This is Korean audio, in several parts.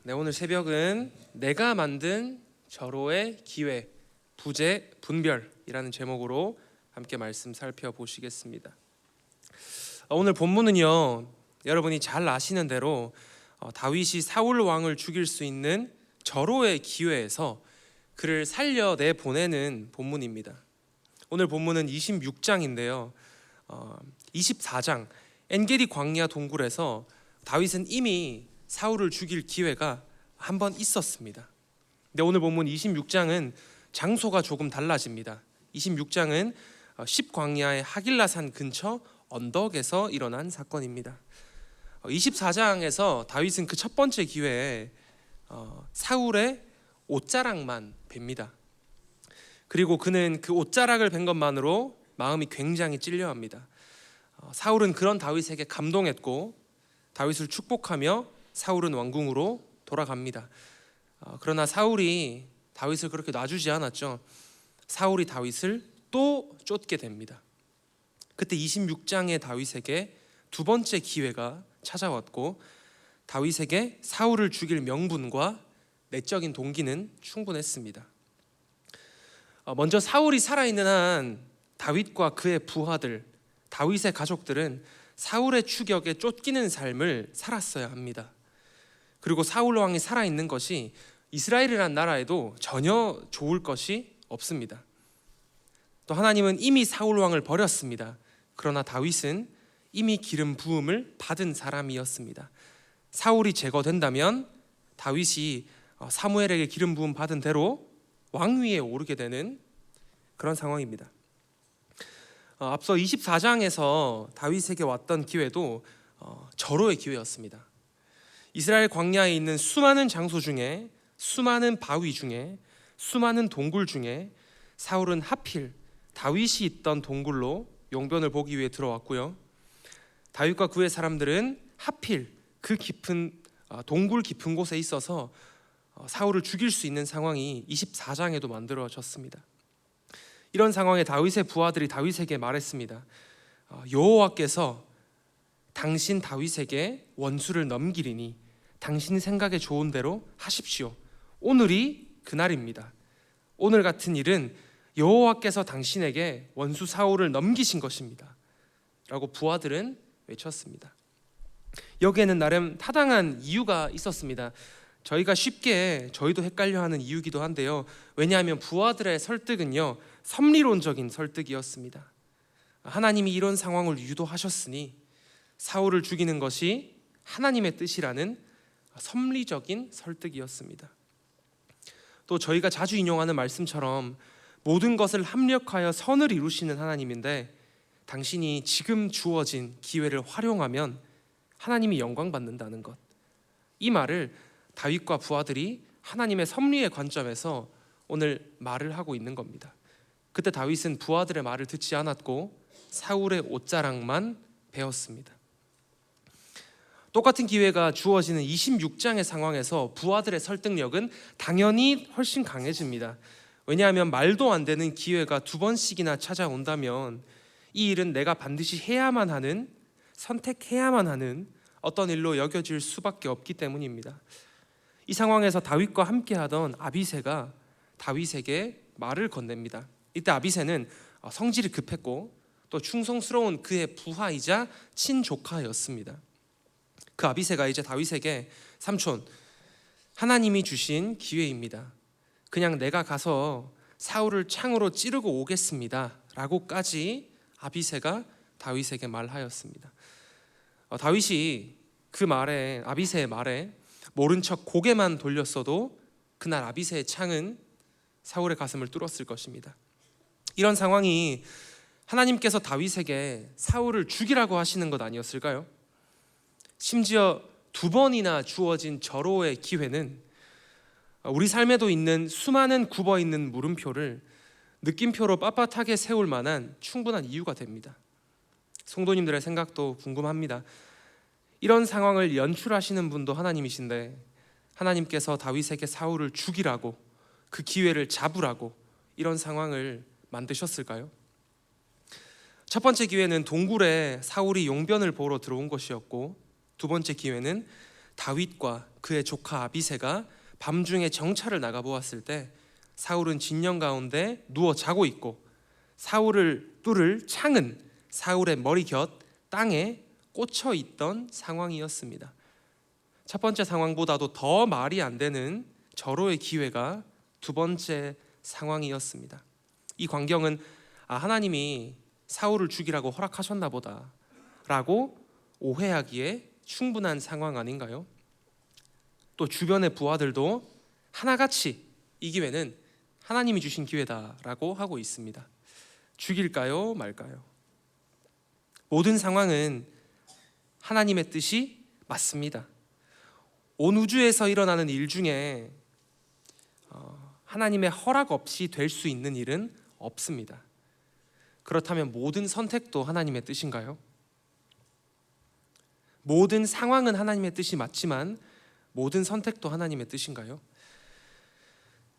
네, 오늘 새벽은 내가 만든 절호의 기회, 부재 분별이라는 제목으로 함께 말씀 살펴보시겠습니다. 오늘 본문은요, 여러분이 잘 아시는 대로 다윗이 사울 왕을 죽일 수 있는 절호의 기회에서 그를 살려내 보내는 본문입니다. 오늘 본문은 26장인데요, 24장 엔게디 광야 동굴에서 다윗은 이미 사울을 죽일 기회가 한 번 있었습니다. 근데 오늘 본문 26장은 장소가 조금 달라집니다. 26장은 10광야의 하길라산 근처 언덕에서 일어난 사건입니다. 24장에서 다윗은 그 첫 번째 기회에 사울의 옷자락만 뵙니다. 그리고 그는 그 옷자락을 뵌 것만으로 마음이 굉장히 찔려합니다. 사울은 그런 다윗에게 감동했고 다윗을 축복하며 사울은 왕궁으로 돌아갑니다. 그러나 사울이 다윗을 그렇게 놔주지 않았죠. 사울이 다윗을 또 쫓게 됩니다. 그때 26장의 다윗에게 두 번째 기회가 찾아왔고 다윗에게 사울을 죽일 명분과 내적인 동기는 충분했습니다. 먼저 사울이 살아있는 한 다윗과 그의 부하들, 다윗의 가족들은 사울의 추격에 쫓기는 삶을 살았어야 합니다. 그리고 사울 왕이 살아있는 것이 이스라엘이라는 나라에도 전혀 좋을 것이 없습니다. 또 하나님은 이미 사울 왕을 버렸습니다. 그러나 다윗은 이미 기름 부음을 받은 사람이었습니다. 사울이 제거된다면 다윗이 사무엘에게 기름 부음 받은 대로 왕위에 오르게 되는 그런 상황입니다. 앞서 24장에서 다윗에게 왔던 기회도 절호의 기회였습니다. 이스라엘 광야에 있는 수많은 장소 중에, 수많은 바위 중에, 수많은 동굴 중에 사울은 하필 다윗이 있던 동굴로 용변을 보기 위해 들어왔고요. 다윗과 그의 사람들은 하필 그 깊은 동굴 깊은 곳에 있어서 사울을 죽일 수 있는 상황이 24장에도 만들어졌습니다. 이런 상황에 다윗의 부하들이 다윗에게 말했습니다. 여호와께서 당신 다윗에게 원수를 넘기리니 당신 생각에 좋은 대로 하십시오. 오늘이 그날입니다. 오늘 같은 일은 여호와께서 당신에게 원수 사울을 넘기신 것입니다. 라고 부하들은 외쳤습니다. 여기에는 나름 타당한 이유가 있었습니다. 저희도 헷갈려하는 이유기도 한데요. 왜냐하면 부하들의 설득은요, 섭리론적인 설득이었습니다. 하나님이 이런 상황을 유도하셨으니 사울을 죽이는 것이 하나님의 뜻이라는 섭리적인 설득이었습니다. 또 저희가 자주 인용하는 말씀처럼 모든 것을 합력하여 선을 이루시는 하나님인데 당신이 지금 주어진 기회를 활용하면 하나님이 영광 받는다는 것, 이 말을 다윗과 부하들이 하나님의 섭리의 관점에서 오늘 말을 하고 있는 겁니다. 그때 다윗은 부하들의 말을 듣지 않았고 사울의 옷자락만 베었습니다. 똑같은 기회가 주어지는 26장의 상황에서 부하들의 설득력은 당연히 훨씬 강해집니다. 왜냐하면 말도 안 되는 기회가 두 번씩이나 찾아온다면 이 일은 내가 반드시 해야만 하는, 선택해야만 하는 어떤 일로 여겨질 수밖에 없기 때문입니다. 이 상황에서 다윗과 함께하던 아비새가 다윗에게 말을 건넵니다. 이때 아비새는 성질이 급했고 또 충성스러운 그의 부하이자 친조카였습니다. 그 아비새가 이제 다윗에게 삼촌, 하나님이 주신 기회입니다. 그냥 내가 가서 사울을 창으로 찌르고 오겠습니다. 라고까지 아비새가 다윗에게 말하였습니다. 다윗이 그 말에, 아비새의 말에 모른 척 고개만 돌렸어도 그날 아비새의 창은 사울의 가슴을 뚫었을 것입니다. 이런 상황이 하나님께서 다윗에게 사울을 죽이라고 하시는 것 아니었을까요? 심지어 두 번이나 주어진 절호의 기회는 우리 삶에도 있는 수많은 굽어있는 물음표를 느낌표로 빳빳하게 세울 만한 충분한 이유가 됩니다. 성도님들의 생각도 궁금합니다. 이런 상황을 연출하시는 분도 하나님이신데 하나님께서 다윗에게 사울을 죽이라고, 그 기회를 잡으라고 이런 상황을 만드셨을까요? 첫 번째 기회는 동굴에 사울이 용변을 보러 들어온 것이었고, 두 번째 기회는 다윗과 그의 조카 아비새가 밤중에 정찰을 나가 보았을 때 사울은 진영 가운데 누워 자고 있고 사울을 뚫을 창은 사울의 머리 곁 땅에 꽂혀 있던 상황이었습니다. 첫 번째 상황보다도 더 말이 안 되는 절호의 기회가 두 번째 상황이었습니다. 이 광경은 하나님이 사울을 죽이라고 허락하셨나 보다 라고 오해하기에 충분한 상황 아닌가요? 또 주변의 부하들도 하나같이 이 기회는 하나님이 주신 기회다라고 하고 있습니다. 죽일까요? 말까요? 모든 상황은 하나님의 뜻이 맞습니다. 온 우주에서 일어나는 일 중에 하나님의 허락 없이 될 수 있는 일은 없습니다. 그렇다면 모든 선택도 하나님의 뜻인가요? 모든 상황은 하나님의 뜻이 맞지만 모든 선택도 하나님의 뜻인가요?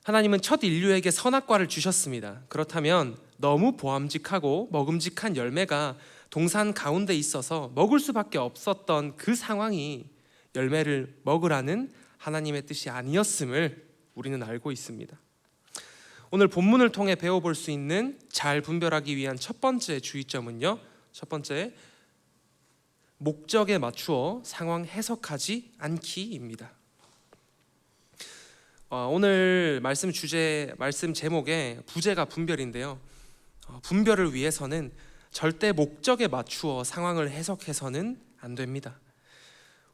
하나님은 첫 인류에게 선악과를 주셨습니다. 그렇다면 너무 보암직하고 먹음직한 열매가 동산 가운데 있어서 먹을 수밖에 없었던 그 상황이 열매를 먹으라는 하나님의 뜻이 아니었음을 우리는 알고 있습니다. 오늘 본문을 통해 배워볼 수 있는 잘 분별하기 위한 첫 번째 주의점은요, 첫 번째, 목적에 맞추어 상황 해석하지 않기입니다. 오늘 말씀 제목의 부제가 분별인데요, 분별을 위해서는 절대 목적에 맞추어 상황을 해석해서는 안 됩니다.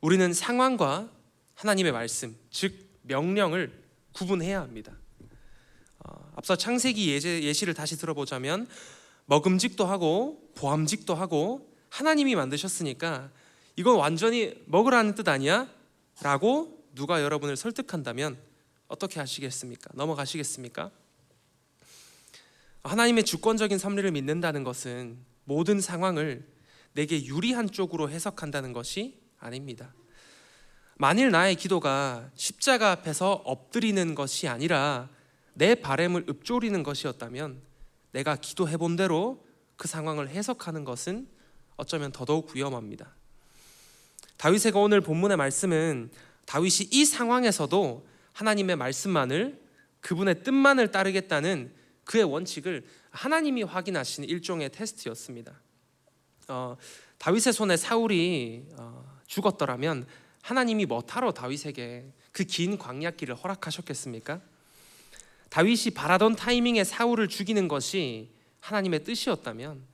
우리는 상황과 하나님의 말씀, 즉 명령을 구분해야 합니다. 앞서 창세기 예시를 다시 들어보자면 먹음직도 하고 보암직도 하고 하나님이 만드셨으니까 이건 완전히 먹으라는 뜻 아니야? 라고 누가 여러분을 설득한다면 어떻게 하시겠습니까? 넘어가시겠습니까? 하나님의 주권적인 섭리를 믿는다는 것은 모든 상황을 내게 유리한 쪽으로 해석한다는 것이 아닙니다. 만일 나의 기도가 십자가 앞에서 엎드리는 것이 아니라 내 바램을 읊조리는 것이었다면 내가 기도해 본 대로 그 상황을 해석하는 것은 어쩌면 더더욱 위험합니다. 다윗의 오늘 본문의 말씀은 다윗이 이 상황에서도 하나님의 말씀만을, 그분의 뜻만을 따르겠다는 그의 원칙을 하나님이 확인하신 일종의 테스트였습니다. 다윗의 손에 사울이 죽었더라면 하나님이 뭐하러 다윗에게 그 긴 광야길을 허락하셨겠습니까? 다윗이 바라던 타이밍에 사울을 죽이는 것이 하나님의 뜻이었다면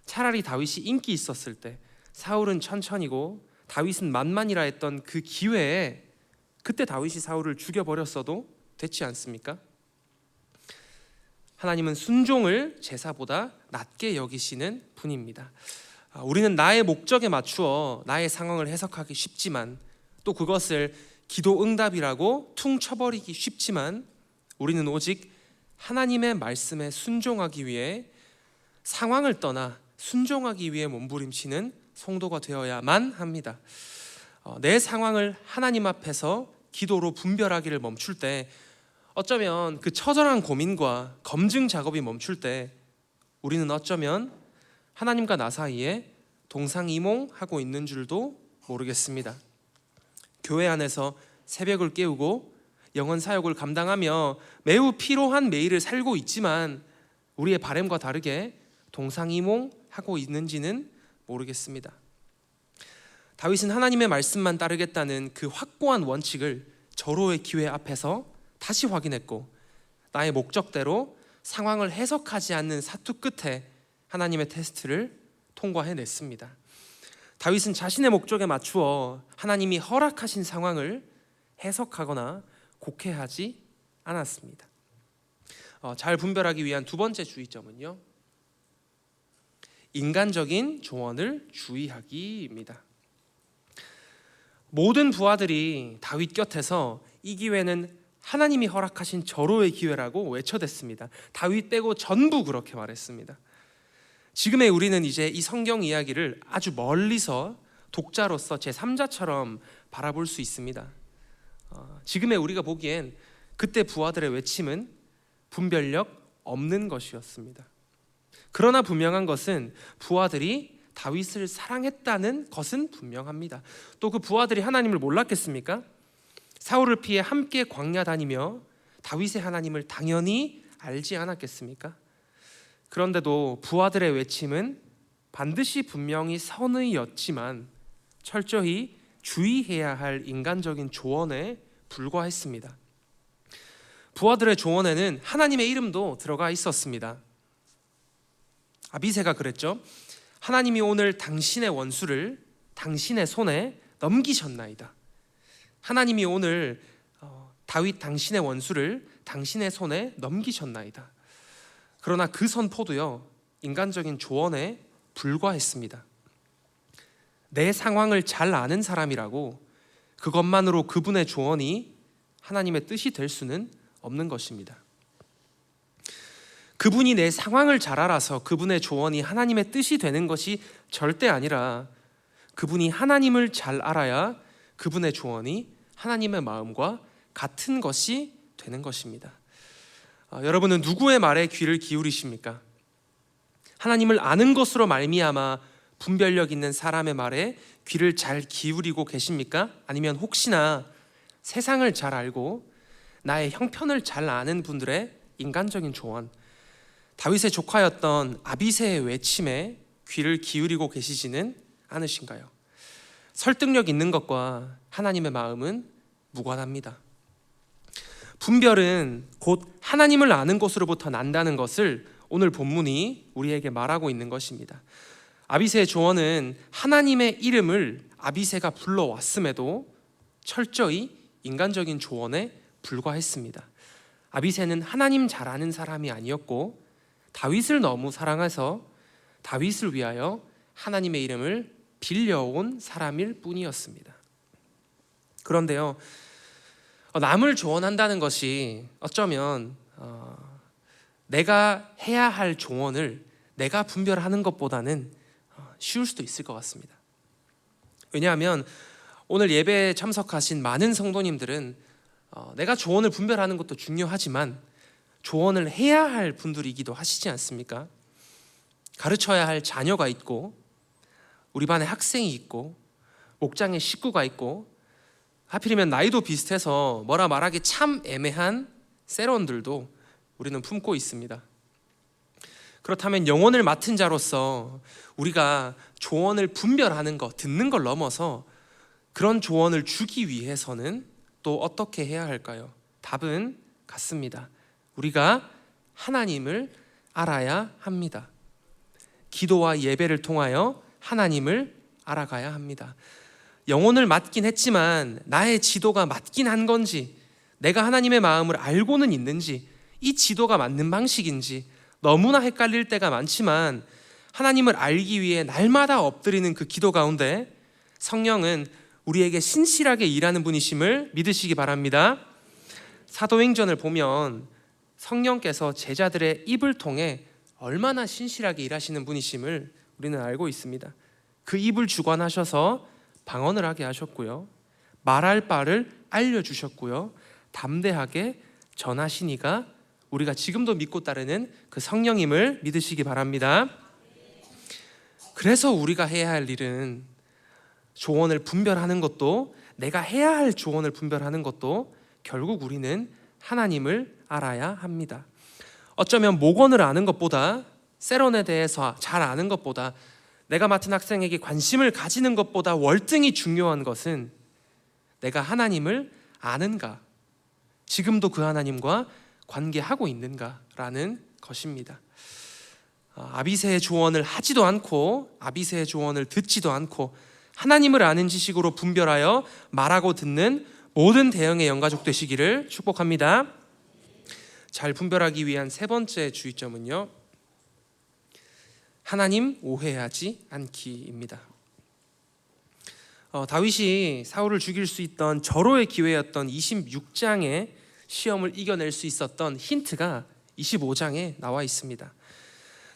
차라리 다윗이 인기 있었을 때 사울은 천천히고 다윗은 만만이라 했던 그 기회에 그때 다윗이 사울을 죽여버렸어도 됐지 않습니까? 하나님은 순종을 제사보다 낮게 여기시는 분입니다. 우리는 나의 목적에 맞추어 나의 상황을 해석하기 쉽지만 또 그것을 기도 응답이라고 퉁 쳐버리기 쉽지만 우리는 오직 하나님의 말씀에 순종하기 위해 상황을 떠나 순종하기 위해 몸부림치는 성도가 되어야만 합니다. 내 상황을 하나님 앞에서 기도로 분별하기를 멈출 때 어쩌면 그 처절한 고민과 검증 작업이 멈출 때 우리는 어쩌면 하나님과 나 사이에 동상이몽하고 있는 줄도 모르겠습니다. 교회 안에서 새벽을 깨우고 영혼 사역을 감당하며 매우 피로한 매일을 살고 있지만 우리의 바램과 다르게 동상이몽하고 있는지는 모르겠습니다. 다윗은 하나님의 말씀만 따르겠다는 그 확고한 원칙을 절호의 기회 앞에서 다시 확인했고 나의 목적대로 상황을 해석하지 않는 사투 끝에 하나님의 테스트를 통과해냈습니다. 다윗은 자신의 목적에 맞추어 하나님이 허락하신 상황을 해석하거나 곡해하지 않았습니다. 잘 분별하기 위한 두 번째 주의점은요, 인간적인 조언을 주의하기입니다. 모든 부하들이 다윗 곁에서 이 기회는 하나님이 허락하신 절호의 기회라고 외쳐댔습니다. 다윗 빼고 전부 그렇게 말했습니다. 지금의 우리는 이제 이 성경 이야기를 아주 멀리서 독자로서 제3자처럼 바라볼 수 있습니다. 지금의 우리가 보기엔 그때 부하들의 외침은 분별력 없는 것이었습니다. 그러나 분명한 것은 부하들이 다윗을 사랑했다는 것은 분명합니다. 또 그 부하들이 하나님을 몰랐겠습니까? 사울을 피해 함께 광야 다니며 다윗의 하나님을 당연히 알지 않았겠습니까? 그런데도 부하들의 외침은 반드시 분명히 선의였지만 철저히 주의해야 할 인간적인 조언에 불과했습니다. 부하들의 조언에는 하나님의 이름도 들어가 있었습니다. 아비새가 그랬죠. 하나님이 오늘 당신의 원수를 당신의 손에 넘기셨나이다. 하나님이 오늘 다윗 당신의 원수를 당신의 손에 넘기셨나이다. 그러나 그 선포도요, 인간적인 조언에 불과했습니다. 내 상황을 잘 아는 사람이라고 그것만으로 그분의 조언이 하나님의 뜻이 될 수는 없는 것입니다. 그분이 내 상황을 잘 알아서 그분의 조언이 하나님의 뜻이 되는 것이 절대 아니라 그분이 하나님을 잘 알아야 그분의 조언이 하나님의 마음과 같은 것이 되는 것입니다. 여러분은 누구의 말에 귀를 기울이십니까? 하나님을 아는 것으로 말미암아 분별력 있는 사람의 말에 귀를 잘 기울이고 계십니까? 아니면 혹시나 세상을 잘 알고 나의 형편을 잘 아는 분들의 인간적인 조언, 다윗의 조카였던 아비새의 외침에 귀를 기울이고 계시지는 않으신가요? 설득력 있는 것과 하나님의 마음은 무관합니다. 분별은 곧 하나님을 아는 것으로부터 난다는 것을 오늘 본문이 우리에게 말하고 있는 것입니다. 아비새의 조언은 하나님의 이름을 아비새가 불러왔음에도 철저히 인간적인 조언에 불과했습니다. 아비새는 하나님 잘 아는 사람이 아니었고 다윗을 너무 사랑해서 다윗을 위하여 하나님의 이름을 빌려온 사람일 뿐이었습니다. 그런데요, 남을 조언한다는 것이 어쩌면 내가 해야 할 조언을 내가 분별하는 것보다는 쉬울 수도 있을 것 같습니다. 왜냐하면 오늘 예배에 참석하신 많은 성도님들은 내가 조언을 분별하는 것도 중요하지만 조언을 해야 할 분들이기도 하시지 않습니까? 가르쳐야 할 자녀가 있고 우리 반에 학생이 있고 목장에 식구가 있고 하필이면 나이도 비슷해서 뭐라 말하기 참 애매한 세론들도 우리는 품고 있습니다. 그렇다면 영혼을 맡은 자로서 우리가 조언을 분별하는 것, 듣는 걸 넘어서 그런 조언을 주기 위해서는 또 어떻게 해야 할까요? 답은 같습니다. 우리가 하나님을 알아야 합니다. 기도와 예배를 통하여 하나님을 알아가야 합니다. 영혼을 맡긴 했지만 나의 지도가 맞긴 한 건지, 내가 하나님의 마음을 알고는 있는지, 이 지도가 맞는 방식인지 너무나 헷갈릴 때가 많지만 하나님을 알기 위해 날마다 엎드리는 그 기도 가운데 성령은 우리에게 신실하게 일하는 분이심을 믿으시기 바랍니다. 사도행전을 보면 성령께서 제자들의 입을 통해 얼마나 신실하게 일하시는 분이심을 우리는 알고 있습니다. 그 입을 주관하셔서 방언을 하게 하셨고요, 말할 바를 알려주셨고요, 담대하게 전하시니가 우리가 지금도 믿고 따르는 그 성령임을 믿으시기 바랍니다. 그래서 우리가 해야 할 일은 조언을 분별하는 것도, 내가 해야 할 조언을 분별하는 것도 결국 우리는 하나님을 알아야 합니다. 어쩌면 목원을 아는 것보다, 세론에 대해서 잘 아는 것보다, 내가 맡은 학생에게 관심을 가지는 것보다 월등히 중요한 것은 내가 하나님을 아는가, 지금도 그 하나님과 관계하고 있는가라는 것입니다. 아비새의 조언을 하지도 않고 아비새의 조언을 듣지도 않고 하나님을 아는 지식으로 분별하여 말하고 듣는 모든 대형의 영가족 되시기를 축복합니다. 잘 분별하기 위한 세 번째 주의점은요, 하나님 오해하지 않기입니다. 다윗이 사울을 죽일 수 있던 절호의 기회였던 26장의 시험을 이겨낼 수 있었던 힌트가 25장에 나와 있습니다.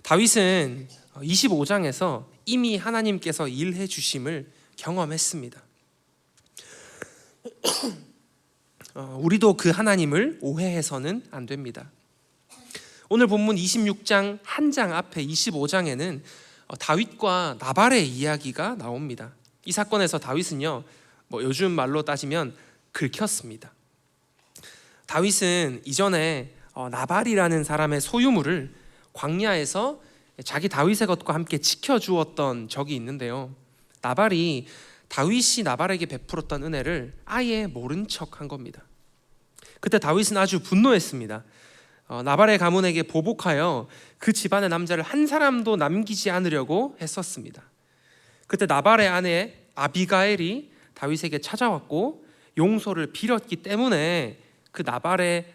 다윗은 25장에서 이미 하나님께서 일해 주심을 경험했습니다. 우리도 그 하나님을 오해해서는 안 됩니다. 오늘 본문 26장 한 장 앞에 25장에는 다윗과 나발의 이야기가 나옵니다. 이 사건에서 다윗은요, 요즘 말로 따지면 긁혔습니다. 다윗은 이전에 나발이라는 사람의 소유물을 광야에서 자기 다윗의 것과 함께 지켜주었던 적이 있는데요, 나발이 다윗이 나발에게 베풀었던 은혜를 아예 모른 척한 겁니다. 그때 다윗은 아주 분노했습니다. 나발의 가문에게 보복하여 그 집안의 남자를 한 사람도 남기지 않으려고 했었습니다. 그때 나발의 아내 아비가엘이 다윗에게 찾아왔고 용서를 빌었기 때문에 그 나발의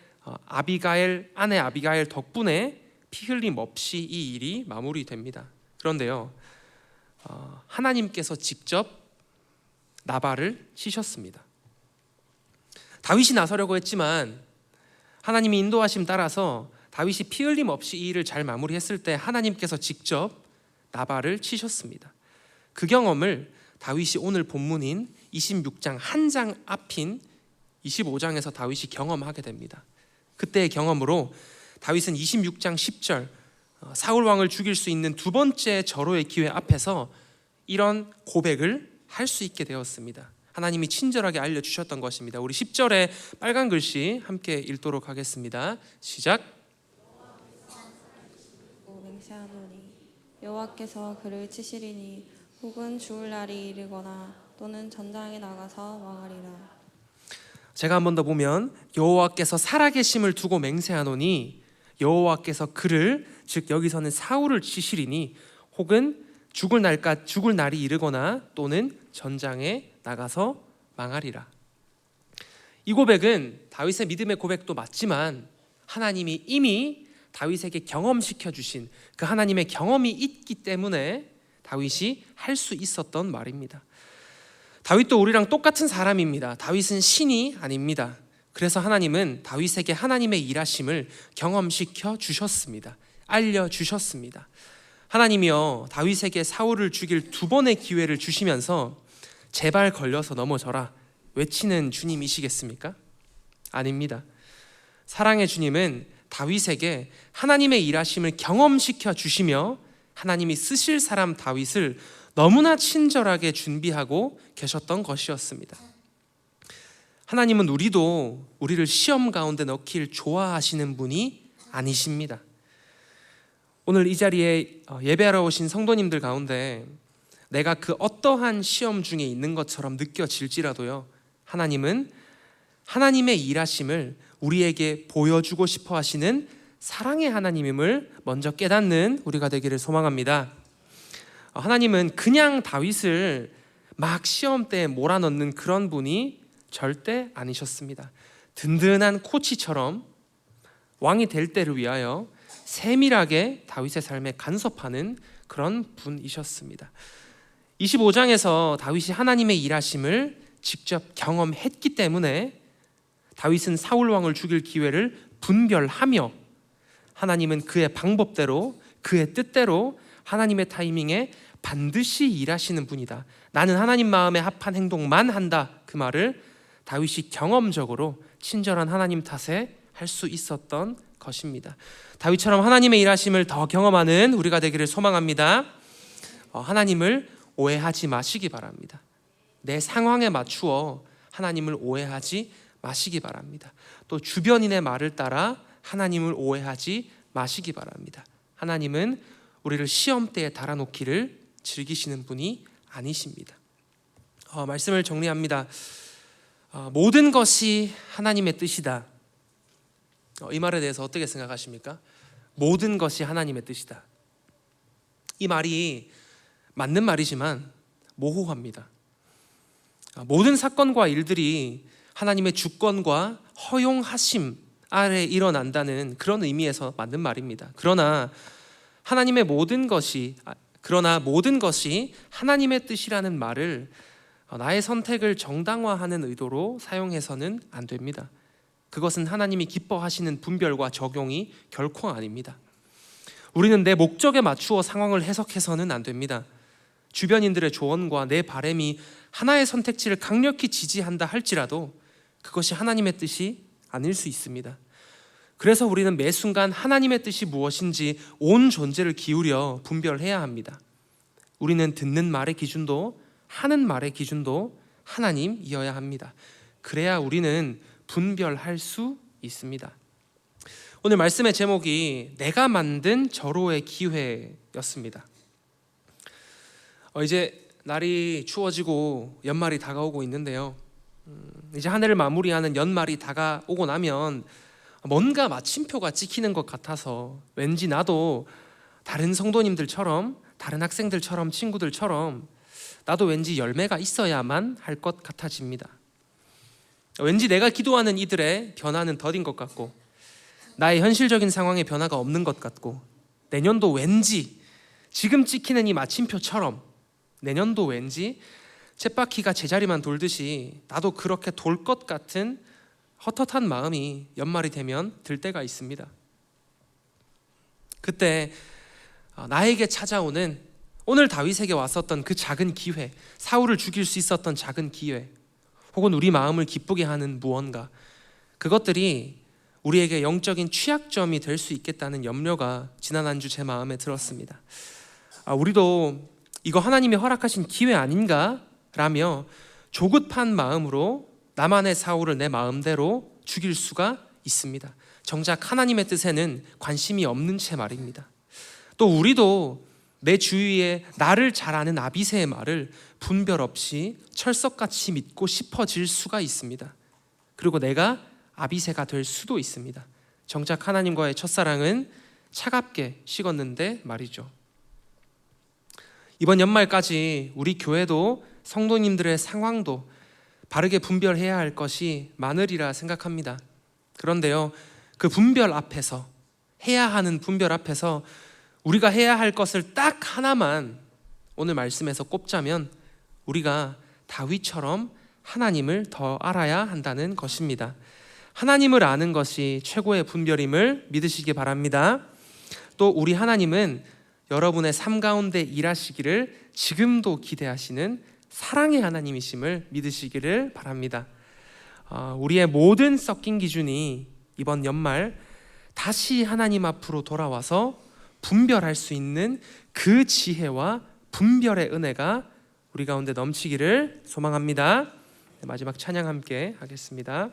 아내 아비가엘 덕분에 피 흘림 없이 이 일이 마무리됩니다. 그런데요, 하나님께서 직접 나발을 치셨습니다. 다윗이 나서려고 했지만 하나님이 인도하심 따라서 다윗이 피 흘림 없이 이 일을 잘 마무리했을 때 하나님께서 직접 나발을 치셨습니다. 그 경험을 다윗이 오늘 본문인 26장 한 장 앞인 25장에서 다윗이 경험하게 됩니다. 그때의 경험으로 다윗은 26장 10절 사울 왕을 죽일 수 있는 두 번째 절호의 기회 앞에서 이런 고백을 할 수 있게 되었습니다. 하나님이 친절하게 알려주셨던 것입니다. 우리 10절에 빨간 글씨 함께 읽도록 하겠습니다. 시작. 맹세하노니 여호와께서 그를 치시리니 혹은 죽을 날이 이르거나 또는 전장에 나가서 망하리라. 제가 한 번 더 보면 여호와께서 살아계심을 두고 맹세하노니 여호와께서 그를, 즉 여기서는 사울을 치시리니 혹은 죽을 날이 이르거나 또는 전장에 나가서 망하리라. 이 고백은 다윗의 믿음의 고백도 맞지만 하나님이 이미 다윗에게 경험시켜 주신 그 하나님의 경험이 있기 때문에 다윗이 할 수 있었던 말입니다. 다윗도 우리랑 똑같은 사람입니다. 다윗은 신이 아닙니다. 그래서 하나님은 다윗에게 하나님의 일하심을 경험시켜 주셨습니다. 알려주셨습니다. 하나님이요, 다윗에게 사울을 죽일 두 번의 기회를 주시면서 제발 걸려서 넘어져라 외치는 주님이시겠습니까? 아닙니다. 사랑의 주님은 다윗에게 하나님의 일하심을 경험시켜 주시며 하나님이 쓰실 사람 다윗을 너무나 친절하게 준비하고 계셨던 것이었습니다. 하나님은 우리를 시험 가운데 넣길 좋아하시는 분이 아니십니다. 오늘 이 자리에 예배하러 오신 성도님들 가운데 내가 그 어떠한 시험 중에 있는 것처럼 느껴질지라도요, 하나님은 하나님의 일하심을 우리에게 보여주고 싶어 하시는 사랑의 하나님임을 먼저 깨닫는 우리가 되기를 소망합니다. 하나님은 그냥 다윗을 막 시험대에 몰아넣는 그런 분이 절대 아니셨습니다. 든든한 코치처럼 왕이 될 때를 위하여 세밀하게 다윗의 삶에 간섭하는 그런 분이셨습니다. 25장에서 다윗이 하나님의 일하심을 직접 경험했기 때문에 다윗은 사울 왕을 죽일 기회를 분별하며 하나님은 그의 방법대로 그의 뜻대로 하나님의 타이밍에 반드시 일하시는 분이다. 나는 하나님 마음에 합한 행동만 한다. 그 말을 다윗이 경험적으로 친절한 하나님 탓에 할 수 있었던 것입니다. 다윗처럼 하나님의 일하심을 더 경험하는 우리가 되기를 소망합니다. 하나님을 오해하지 마시기 바랍니다. 내 상황에 맞추어 하나님을 오해하지 마시기 바랍니다. 또 주변인의 말을 따라 하나님을 오해하지 마시기 바랍니다. 하나님은 우리를 시험대에 달아놓기를 즐기시는 분이 아니십니다. 말씀을 정리합니다. 모든 것이 하나님의 뜻이다. 이 말에 대해서 어떻게 생각하십니까? 모든 것이 하나님의 뜻이다. 이 말이 맞는 말이지만 모호합니다. 모든 사건과 일들이 하나님의 주권과 허용하심 아래 일어난다는 그런 의미에서 맞는 말입니다. 그러나 모든 것이 하나님의 뜻이라는 말을 나의 선택을 정당화하는 의도로 사용해서는 안 됩니다. 그것은 하나님이 기뻐하시는 분별과 적용이 결코 아닙니다. 우리는 내 목적에 맞추어 상황을 해석해서는 안 됩니다. 주변인들의 조언과 내 바람이 하나의 선택지를 강력히 지지한다 할지라도 그것이 하나님의 뜻이 아닐 수 있습니다. 그래서 우리는 매 순간 하나님의 뜻이 무엇인지 온 존재를 기울여 분별해야 합니다. 우리는 듣는 말의 기준도 하는 말의 기준도 하나님이어야 합니다. 그래야 우리는 분별할 수 있습니다. 오늘 말씀의 제목이 내가 만든 절호의 기회였습니다. 이제 날이 추워지고 연말이 다가오고 있는데요. 이제 한 해를 마무리하는 연말이 다가오고 나면 뭔가 마침표가 찍히는 것 같아서 왠지 나도 다른 성도님들처럼, 다른 학생들처럼, 친구들처럼 나도 왠지 열매가 있어야만 할 것 같아집니다. 왠지 내가 기도하는 이들의 변화는 더딘 것 같고, 나의 현실적인 상황의 변화가 없는 것 같고, 내년도 왠지 지금 찍히는 이 마침표처럼 내년도 왠지 쳇바퀴가 제자리만 돌듯이 나도 그렇게 돌 것 같은 헛헛한 마음이 연말이 되면 들 때가 있습니다. 그때 나에게 찾아오는 오늘 다윗에게 왔었던 그 작은 기회, 사울을 죽일 수 있었던 작은 기회, 혹은 우리 마음을 기쁘게 하는 무언가, 그것들이 우리에게 영적인 취약점이 될 수 있겠다는 염려가 지난 한 주 제 마음에 들었습니다. 우리도 이거 하나님이 허락하신 기회 아닌가? 라며 조급한 마음으로 나만의 사울을 내 마음대로 죽일 수가 있습니다. 정작 하나님의 뜻에는 관심이 없는 채 말입니다. 또 우리도 내 주위에 나를 잘 아는 아비새의 말을 분별 없이 철석같이 믿고 싶어질 수가 있습니다. 그리고 내가 아비새가 될 수도 있습니다. 정작 하나님과의 첫사랑은 차갑게 식었는데 말이죠. 이번 연말까지 우리 교회도 성도님들의 상황도 바르게 분별해야 할 것이 많으리라 생각합니다. 그런데요, 그 분별 앞에서, 해야 하는 분별 앞에서 우리가 해야 할 것을 딱 하나만 오늘 말씀에서 꼽자면 우리가 다윗처럼 하나님을 더 알아야 한다는 것입니다. 하나님을 아는 것이 최고의 분별임을 믿으시기 바랍니다. 또 우리 하나님은 여러분의 삶 가운데 일하시기를 지금도 기대하시는 사랑의 하나님이심을 믿으시기를 바랍니다. 우리의 모든 섞인 기준이 이번 연말 다시 하나님 앞으로 돌아와서 분별할 수 있는 그 지혜와 분별의 은혜가 우리 가운데 넘치기를 소망합니다. 마지막 찬양 함께 하겠습니다.